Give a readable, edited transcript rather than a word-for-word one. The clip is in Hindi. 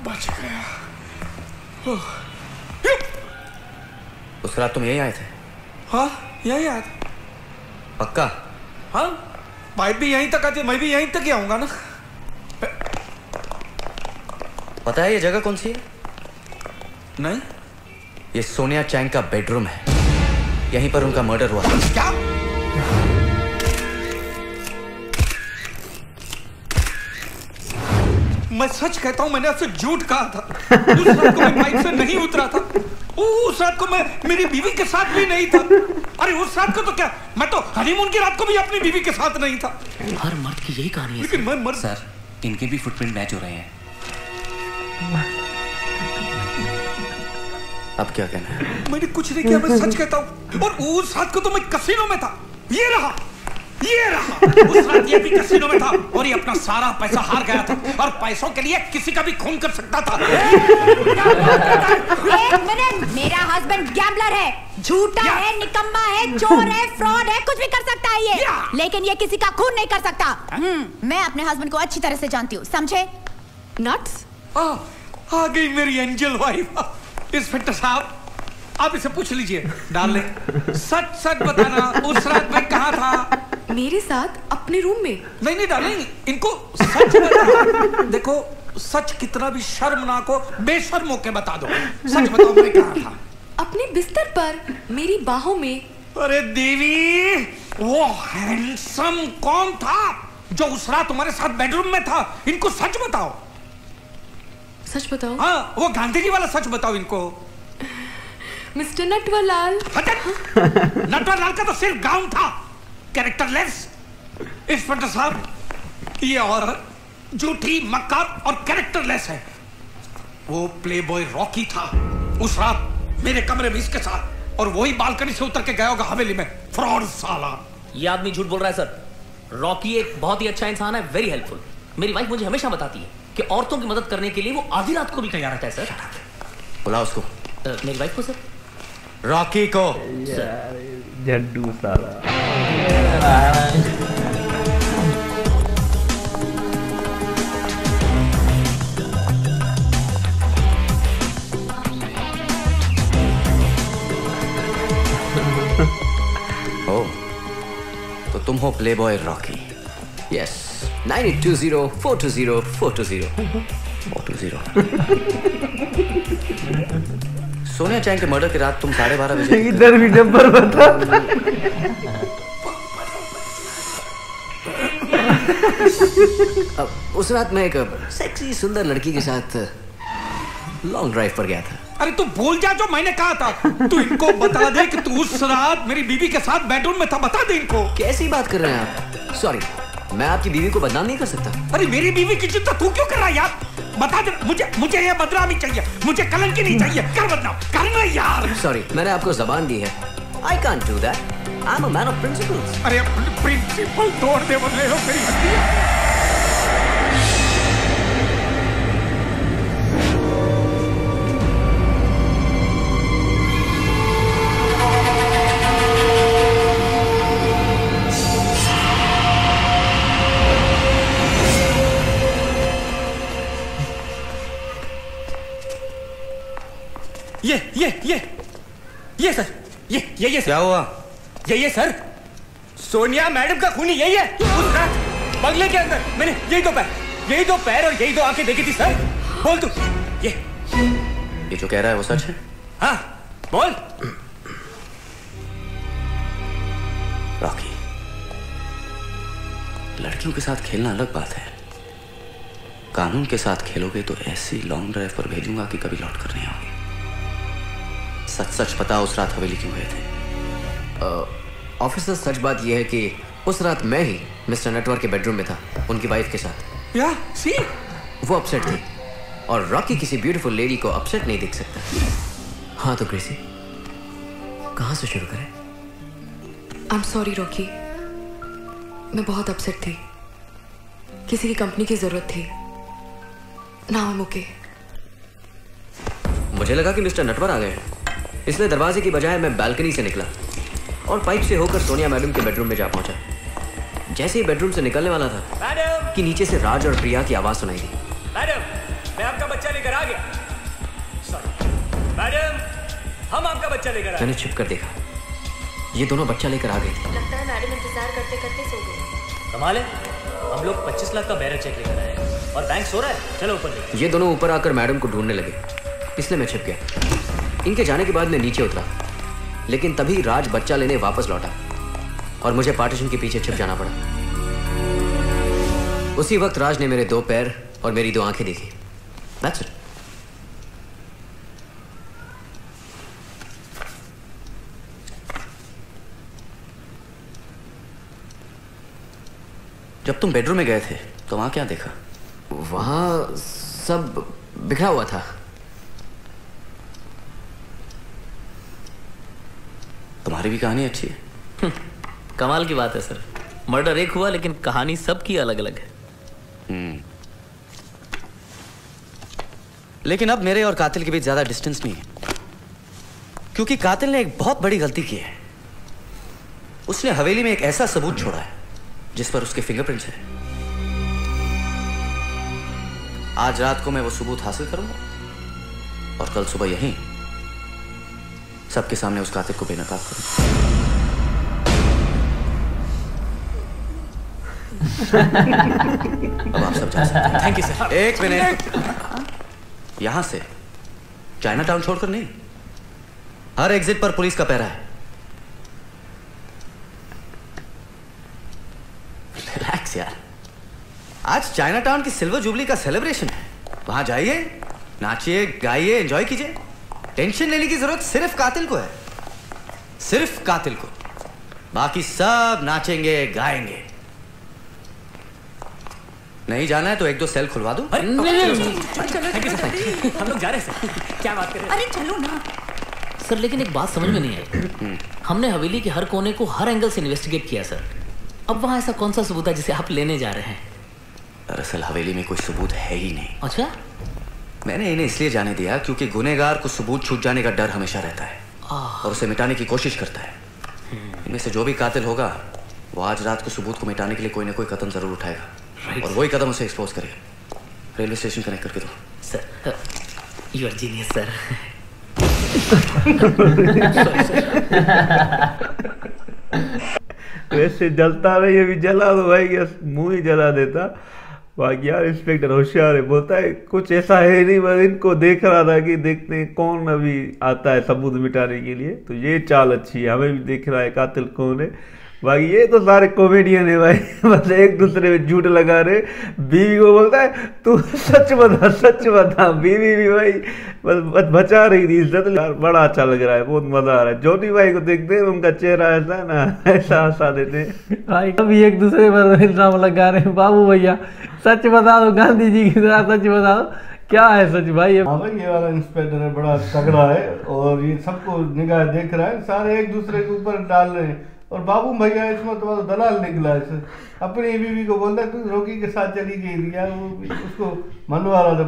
बच गया। उस रात तुम यही आए थे? हाँ, यही आया था। पक्का? हाँ, पाइप भी यहीं तक आती, मैं भी यहीं तक ही आऊंगा ना। पता है ये जगह कौन सी है? नहीं। ये सोनिया चैंग का बेडरूम है। यहीं पर उनका मर्डर हुआ। क्या? मैं सच कहता हूं, मैंने आपसे झूठ कहा था। उस रात को मैं पाइप से नहीं उतरा था। उस रात को मैं मेरी बीवी के साथ भी नहीं था। अरे उस रात को तो क्या, मैं तो हनीमून की रात को भी अपनी बीवी के साथ नहीं था। हर मर्द की यही कहानी है। लेकिन मैं सर, इनके भी फुटप्रिंट मैच हो रहे हैं। अब क्या कहना है? मैंने कुछ नहीं किया, मैं सच कहता हूँ। और उस रात को तो मैं कैसीनो में था। ये रहा। उस रात ये भी कैसीनो में था और ये अपना सारा पैसा हार गया था और पैसों के लिए किसी का भी खून कर सकता था। एक मिनट, मेरा हस्बैंड गैम्बलर है, झूठा है, निकम्मा है, चोर है, फ्रॉड है, कुछ भी कर सकता है ये, लेकिन ये किसी का खून नहीं कर सकता। मैं अपने हस्बैंड को अच्छी तरह से जानती हूँ, समझे? नट्स? आ गई मेरी एंजल वाइफ। इंस्पेक्टर साहब, आप इसे पूछ लीजिए। डार्लिंग, सच सच बताना, उस रात मैं कहाँ था? मेरे साथ अपने रूम में। नहीं डार्लिंग, इनको सच बता। देखो, सच कितना भी शर्मनाक हो, बेशर्म होके बता दो। सच बताओ, मैं कहाँ था? अपने बिस्तर पर, मेरी बाहों में। अरे देवी, वो हैंडसम कौन था जो उस रात तुम्हारे साथ बेडरूम में था? इनको सच बताओ। सच बताओ? हाँ, वो गांधी जी वाला सच बताओ इनको। मिस्टर नटवरलाल। नटवरलाल का तो सिर्फ गाउन था, कैरेक्टरलेस। इंस्पेक्टर साहब, ये औरत झूठी, मक्कार और कैरेक्टरलेस है। वो प्लेबॉय रॉकी था उस रात मेरे कमरे में इसके साथ, और वही बालकनी से उतर के गया होगा हवेली में। फ्रॉड साला। ये आदमी झूठ बोल रहा है सर। रॉकी एक बहुत ही अच्छा इंसान है, वेरी हेल्पफुल। मेरी वाइफ मुझे हमेशा बताती है कि औरतों की मदद करने के लिए वो आधी रात को भी तैयार रहता है सर। बुलाओ उसको। मेरी वाइफ को सर? रॉकी को। जड्डू साला। ओ, तो तुम हो playboy Rocky? Yes, 9820-420-420 420। Sonia Chang के मर्डर की रात तुम 12:30 बजे इधर भी नंबर बता। अब उस रात मैं एक सेक्सी सुंदर लड़की के साथ लॉन्ग ड्राइव पर गया था। अरे तू भूल जा जो मैंने कहा था। तू इनको बता दे कि तू उस रात मेरी बीवी के साथ बेडरूम में था। बता दे इनको। कैसी बात कर रहे हैं आप? सॉरी, मैं आपकी बीवी को बदनाम नहीं कर सकता। अरे मेरी बीवी की चिंता तू क्यों कर रहा है यार? बता दे मुझे ये बदनामी चाहिए, मुझे कलंकी नहीं चाहिए। कर बदनाम करना यार। सॉरी, मैंने आपको जबान दी है। I can't do that. I'm a man of principles. अरे प्रिंसिपल तोड़ दे बदले हो मेरी हड्डियां। ये सर, ये सर। क्या हुआ? ये सर, सोनिया मैडम का खूनी यही है। उस रात बंगले के अंदर मैंने यही दो पैर और यही दो आंखें देखी थी सर। बोल तू। ये जो कह रहा है वो सच है? हाँ, बोल। रॉकी, लड़कियों के साथ खेलना अलग बात है। कानून के साथ खेलोगे तो ऐसी लॉन्ग ड्राइव पर भेजूंगा कि कभी लौट कर नहीं आओगे। सच सच पता उस रात हवेली क्यों गए थे? ऑफिसर, सच बात यह है कि उस रात मैं ही मिस्टर नटवर के बेडरूम में था, उनकी वाइफ के साथ। या सी, वो अपसेट थी और रॉकी किसी ब्यूटीफुल लेडी को अपसेट नहीं देख सकता। हाँ तो क्रिसी, कहाँ से शुरू करें? आई एम सॉरी रॉकी, मैं बहुत अपसेट थी। किसी की कंपनी की जरूरत थी। Now I am okay. मुझे लगा कि मिस्टर नटवर आ गए। इसलिए दरवाजे की बजाय मैं बालकनी से निकला और पाइप से होकर सोनिया मैडम के बेडरूम में जा पहुंचा। जैसे ही बेडरूम से निकलने वाला था मैडम कि नीचे से राज और प्रिया की आवाज सुनाई दी। मैडम, मैं आपका बच्चा लेकर आ गया। सॉरी मैडम, हम आपका बच्चा लेकर आ गए। मैंने छिप कर देखा, ये दोनों बच्चा लेकर आ गई थी। लगता है मैडम इंतजार करते करते सो गए। कमाल है, हम लोग 25 लाख का बैरर चेक लेकर आए हैं और बैंक सो रहा है। चलो ऊपर ले। ये दोनों ऊपर आकर मैडम को ढूंढने लगे, इसलिए मैं छिप गया। इनके जाने के बाद मैं नीचे उतरा, लेकिन तभी राज बच्चा लेने वापस लौटा और मुझे पार्टीशन के पीछे छिप जाना पड़ा। उसी वक्त राज ने मेरे 2 पैर और मेरी 2 आंखें देखी। That's it. जब तुम बेडरूम में गए थे तो वहां क्या देखा? वहां सब बिखरा हुआ था। तुम्हारी भी कहानी अच्छी है। कमाल की बात है सर, मर्डर एक हुआ लेकिन कहानी सबकी अलग अलग है। लेकिन अब मेरे और कातिल के बीच ज्यादा डिस्टेंस नहीं है, क्योंकि कातिल ने एक बहुत बड़ी गलती की है। उसने हवेली में एक ऐसा सबूत छोड़ा है जिस पर उसके फिंगरप्रिंट्स हैं। आज रात को मैं वो सबूत हासिल करूंगा और कल सुबह यहीं सबके सामने उस कातिल को बेनकाब करूंगा। अब आप सब जा सकते हैं। Thank you sir. एक मिनट, यहां से चाइना टाउन छोड़कर नहीं, हर एग्जिट पर पुलिस का पहरा है। रिलैक्स यार, आज चाइना टाउन की सिल्वर जुबली का सेलिब्रेशन है। वहां जाइए, नाचिए, गाइए, एंजॉय कीजिए। टेंशन लेने की जरूरत सिर्फ कातिल को है, सिर्फ कातिल को। बाकी सब नाचेंगे, गाएंगे। नहीं जाना है तो 1-2 सेल खुलवा दूं? थैंक यू सर, हम लोग जा रहे हैं सर। क्या बात कर रहे हैं? अरे चलो ना सर, लेकिन एक बात समझ में नहीं आई। हमने हवेली के हर कोने को हर एंगल से इन्वेस्टिगेट किया सर। अब वहां ऐसा कौन सा सबूत है जिसे आप लेने जा रहे हैं? दरअसल हवेली में कोई सबूत है ही नहीं। अच्छा, मैंने इन्हें इसलिए जाने दिया क्योंकि गुनहगार को सबूत छूट जाने का डर हमेशा रहता है और उसे मिटाने की कोशिश करता है। इनमें से जो भी कातिल होगा वो आज रात को सबूत को मिटाने के लिए कोई ना कोई कदम जरूर उठाएगा और वही कदम उसे एक्सपोज करेगा। रेलवे स्टेशन कनेक्ट करके दो। Sir you are genius sir. वैसे जलता नहीं, अभी जला दो भाई, मुंह ही जला देता। बाकी यार इंस्पेक्टर होशियार है, बोलता है कुछ ऐसा है नहीं, बस इनको देख रहा था कि देखते हैं कौन अभी आता है सबूत मिटाने के लिए। तो ये चाल अच्छी है, हमें भी देख रहा है कातिल कौन है। बाकी ये तो सारे कॉमेडियन है भाई, बस एक दूसरे में झूठ लगा रहे। बीवी को बोलता है तू सच बता, सच बता। बीवी भी भाई बस बचा रही थी इज्जत। बड़ा अच्छा लग रहा है, बहुत मजा आ रहा है। जॉनी भाई को देखते हैं, उनका चेहरा ऐसा है ना, ऐसा हंसा देते हैं भाई। अभी एक दूसरे पर इल्जाम लगा रहे हैं, बाबू भैया सच बता दो, गांधी जी की तरह सच बता दो, क्या है सच भाई? हाँ भाई, ये वाला इंस्पेक्टर है, बड़ा तगड़ा है और ये सबको निगाह देख रहा है, सारे एक दूसरे के ऊपर डाल रहे हैं। और बाबू भैया इसमें तो दलाल निकला है, अपनी बीवी को बोलता है तू रोकी के साथ चली गई, उसको मनवा रहा था।